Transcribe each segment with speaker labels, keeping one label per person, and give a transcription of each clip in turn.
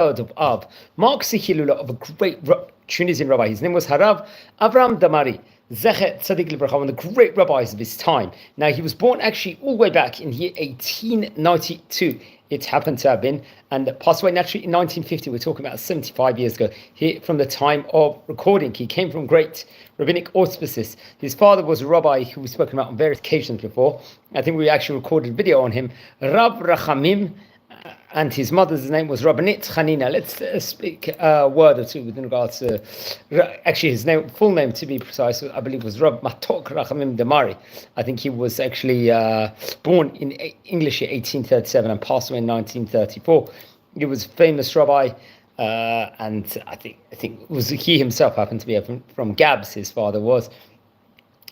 Speaker 1: of Av marks the Hilula of a great Tunisian rabbi. His name was Rabbi Avraham Damari Z'tl, one of the great rabbis of his time. Now, he was born actually all the way back in year 1892. It happened to have been, and passed away naturally in 1950. We're talking about 75 years ago. Here, from the time of recording, he came from great rabbinic auspices. His father was a rabbi who we've spoken about on various occasions before. I think we actually recorded a video on him. Rav Rachamim, and his mother's name was Rabbinit Chanina. Let's speak a word or two with regards to, actually his name, full name to be precise, I believe was Rab Matok Rachamim Damari. I think he was actually born in English year 1837 and passed away in 1934. He was a famous rabbi, and I think it was he himself happened to be from Gabs. His father was.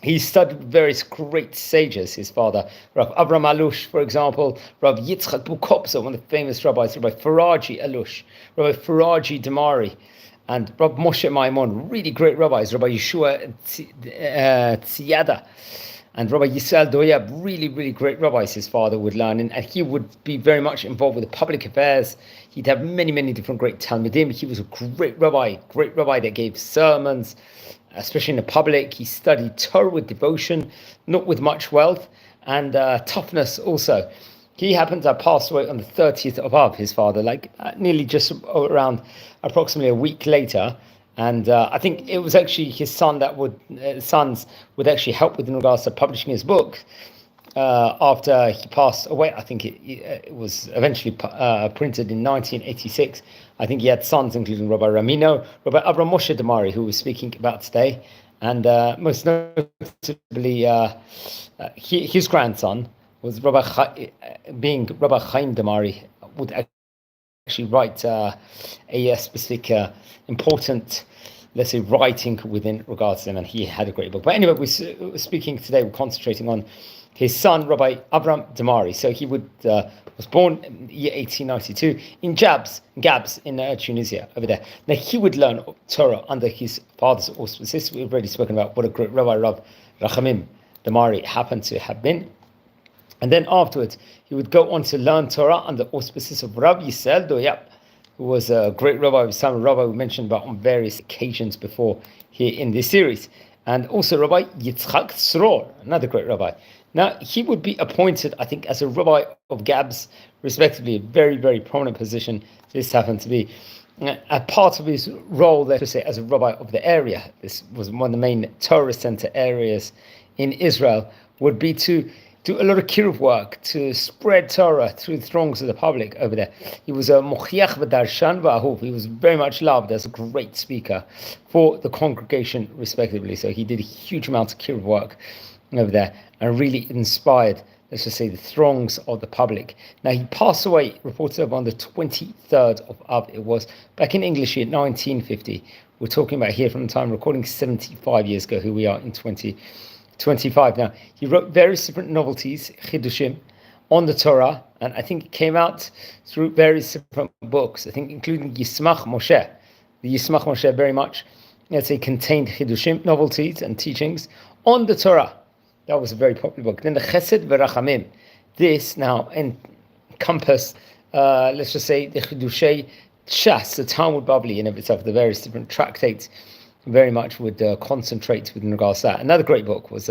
Speaker 1: He studied various great sages, his father, Rabbi Avraham Alush, for example, Rabbi Yitzchak Bukopso, one of the famous rabbis, Rabbi Faraji Alush, Rabbi Faraji Damari, and Rabbi Moshe Maimon, really great rabbis, Rabbi Yeshua Tziyada, and Rabbi Yisrael Doyab, really, really great rabbis his father would learn, and he would be very much involved with the public affairs. He'd have many, many different great Talmidim. He was a great rabbi that gave sermons, especially in the public. He studied Torah with devotion, not with much wealth, and toughness also. He happened to have passed away on the 30th of Av, his father, nearly just around approximately a week later. And I think it was actually his sons would actually help with in regards to publishing his book. After he passed away, I think it was eventually printed in 1986. I think he had sons, including Rabbi Ramino, Rabbi Avraham Moshe Damari, who we're speaking about today, and most notably his grandson was Rabbi Chaim Damari, would actually write a specific important, let's say, writing within regards to them, and he had a great book. But anyway, we're speaking today, we're concentrating on his son, Rabbi Avraham Damari. So he was born in the year 1892 in Gabs in Tunisia, over there. Now, he would learn Torah under his father's auspices. We've already spoken about what a great rabbi Rav Rachamim Damari happened to have been. And then afterwards, he would go on to learn Torah under auspices of Rabbi Yisrael Doyab, who was a great rabbi, some rabbi we mentioned about on various occasions before here in this series. And also Rabbi Yitzchak Tzror, another great rabbi. Now, he would be appointed, I think, as a rabbi of Gabs, respectively, a very, very prominent position. This happened to be a part of his role, let's say, as a rabbi of the area. This was one of the main Torah center areas in Israel, would be to do a lot of kiruv work, to spread Torah through the throngs of the public over there. He was a Mוכhiach Darbhan Vaahov. He was very much loved as a great speaker for the congregation, respectively. So he did a huge amount of kiruv work over there and really inspired, let's just say, the throngs of the public. Now, he passed away, reported of on the 23rd of Av. It was back in English year 1950. We're talking about here from the time recording 75 years ago, who we are in 2025 now. He wrote various different novelties, chidushim, on the Torah, and I think it came out through various different books, I think including Yismach Moshe. The Yismach Moshe very much, let's say, contained chidushim, novelties and teachings on the Torah. That was a very popular book. Then the Chesed V'Rachamim. This now encompassed, let's just say, the Chidushei Shas, the Talmud Bavli in of itself, the various different tractates, very much would concentrate with regards to that. Another great book was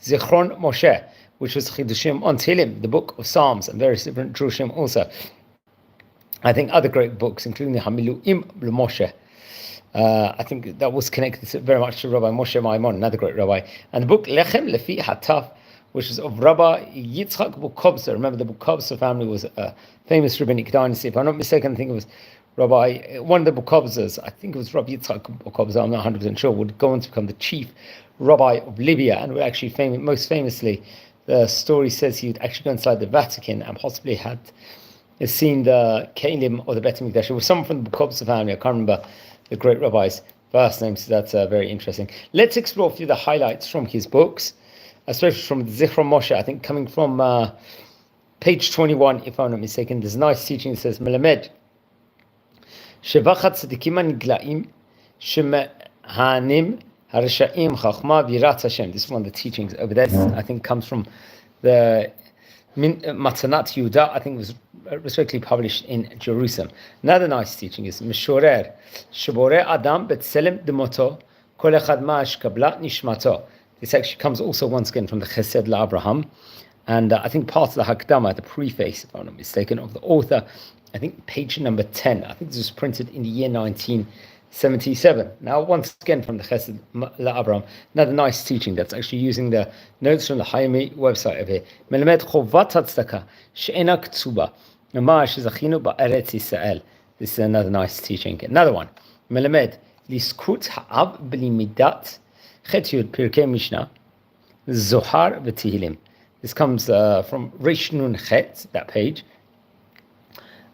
Speaker 1: Zichron Moshe, which was Chidushim on Tehillim, the book of Psalms, and various different Drushim also. I think other great books, including the Hamiluim L'Moshe. I think that was connected very much to Rabbi Moshe Maimon, another great rabbi. And the book Lechem Lefi Hataf, which is of Rabbi Yitzchak Bukopso. Remember, the Bukopso family was a famous rabbinic dynasty. If I'm not mistaken, I think it was one of the Bukopsos, I think it was Rabbi Yitzchak Bukopso, I'm not 100% sure, would go on to become the chief rabbi of Libya, and would actually most famously, the story says he would actually go inside the Vatican and possibly had seen the Kelim or the Bet HaMikdash. It was someone from the Bukopso family, I can't remember the great rabbi's first name, so that's very interesting. Let's explore a few of the highlights from his books, especially from Zichron Moshe. I think coming from page 21, if I'm not mistaken, there's a nice teaching that says, Melamed, Shevachat Tzadikim Niglaim, Shemhanim Harasha'im Chachma Virat Hashem. This is one of the teachings over there. I think comes from the Matanat Yehuda, I think, was respectively published in Jerusalem. Another nice teaching is Mishorer, Shabore Adam Betselem Demoto, Kol Echad Ma'ash Kabla Nishmato. This actually comes also once again from the Chesed LaAvraham, and I think part of the Hakdama, the preface, if I'm not mistaken, of the author, I think page number 10. I think this was printed in the year 1977. Now, once again from the Chesed LaAvraham, another nice teaching that's actually using the notes from the Hayami website over here. Melamed Chovat Tzedakah she'ena k'tzuba ma shezachinu ba'eretz Yisrael. This is another nice teaching. Another one. Melamed liskut ha'av b'limidat chet yud pirkei mishnah zohar v'tihilim. This comes from Reish Nun Chet, that page,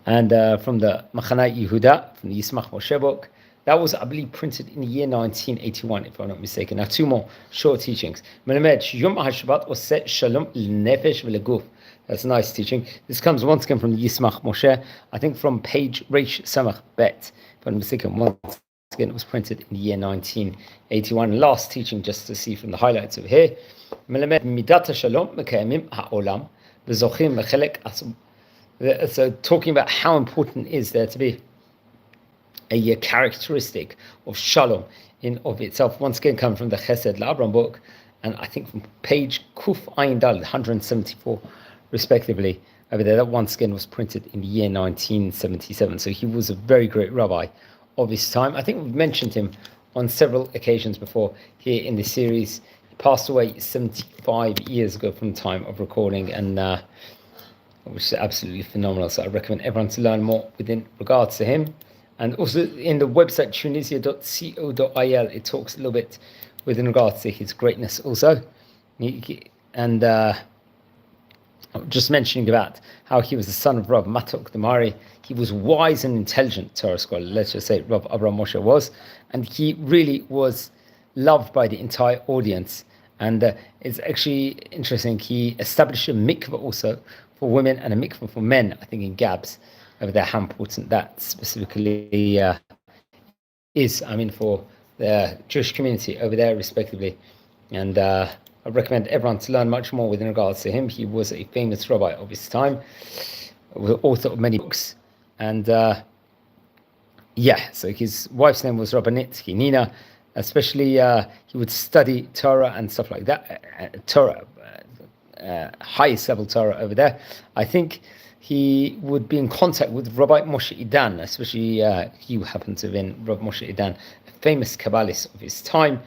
Speaker 1: and from the Machanai Yehuda, from the Yismach Moshe book. That was, I believe, printed in the year 1981, if I'm not mistaken. Now, two more short teachings. Melamed Yom HaShabbat oseh shalom l'nefesh v'leguf. That's a nice teaching. This comes once again from the Yismach Moshe, I think from page Reish Samach Bet, if I'm not mistaken. Once again, it was printed in the year 1981. Last teaching, just to see from the highlights over here. Melamed midat shalom mekayimim ha'olam v'zochim mechelek asum. So talking about how important it is there to be a characteristic of shalom in of itself. Once again, coming from the Chesed LaAvraham book, and I think from page Kuf Ayin Dal 174, respectively, over there. That once again was printed in the year 1977. So he was a very great rabbi of his time. I think we've mentioned him on several occasions before here in this series. He passed away 75 years ago from the time of recording, and which is absolutely phenomenal. So I recommend everyone to learn more within regards to him. And also in the website tunisia.co.il, it talks a little bit within regards to his greatness also. And just mentioning about how he was the son of Rabbi Damari. He was wise and intelligent Torah scholar, let's just say Rabbi Avraham Moshe was. And he really was loved by the entire audience. And it's actually interesting, he established a mikveh also for women and a mikveh for men, I think in Gabs, over there, how important that specifically is, for the Jewish community over there, respectively. And I recommend everyone to learn much more within regards to him. He was a famous rabbi of his time, author of many books. And so his wife's name was Rabbanit Nina. Especially, he would study Torah and stuff like that. Torah, highest level Torah over there. I think he would be in contact with Rabbi Moshe Idan, especially he happened to have been Rabbi Moshe Idan, a famous Kabbalist of his time.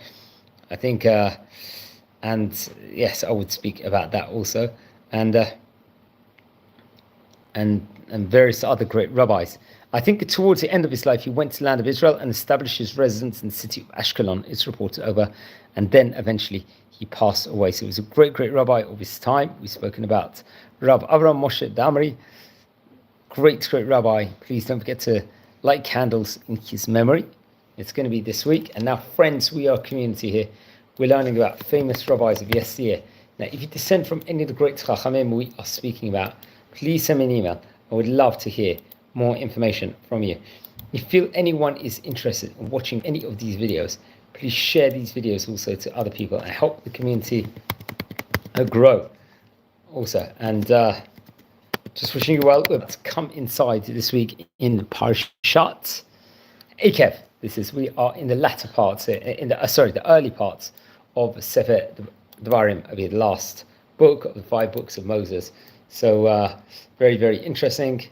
Speaker 1: I think, and yes, I would speak about that also, and various other great rabbis. I think towards the end of his life, he went to the land of Israel and established his residence in the city of Ashkelon, it's reported over, and then eventually he passed away. So he was a great, great rabbi of his time. We've spoken about Rabbi Avraham Moshe Damari, great, great rabbi. Please don't forget to light candles in his memory. It's going to be this week. And now, friends, we are a community here. We're learning about famous rabbis of yesteryear. Now, if you descend from any of the great chachamim we are speaking about, please send me an email. I would love to hear more information from you. If you feel anyone is interested in watching any of these videos, please share these videos also to other people and help the community grow also. And just wishing you well. Let's come inside this week in Parashat Ekev. We are in the latter parts, the early parts of Sefer Devarim, the last book of the 5 books of Moses. So very, very interesting.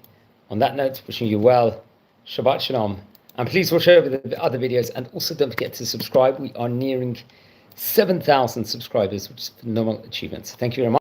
Speaker 1: On that note, wishing you well. Shabbat Shalom. And please watch over the other videos. And also don't forget to subscribe. We are nearing 7,000 subscribers, which is a phenomenal achievement. So thank you very much.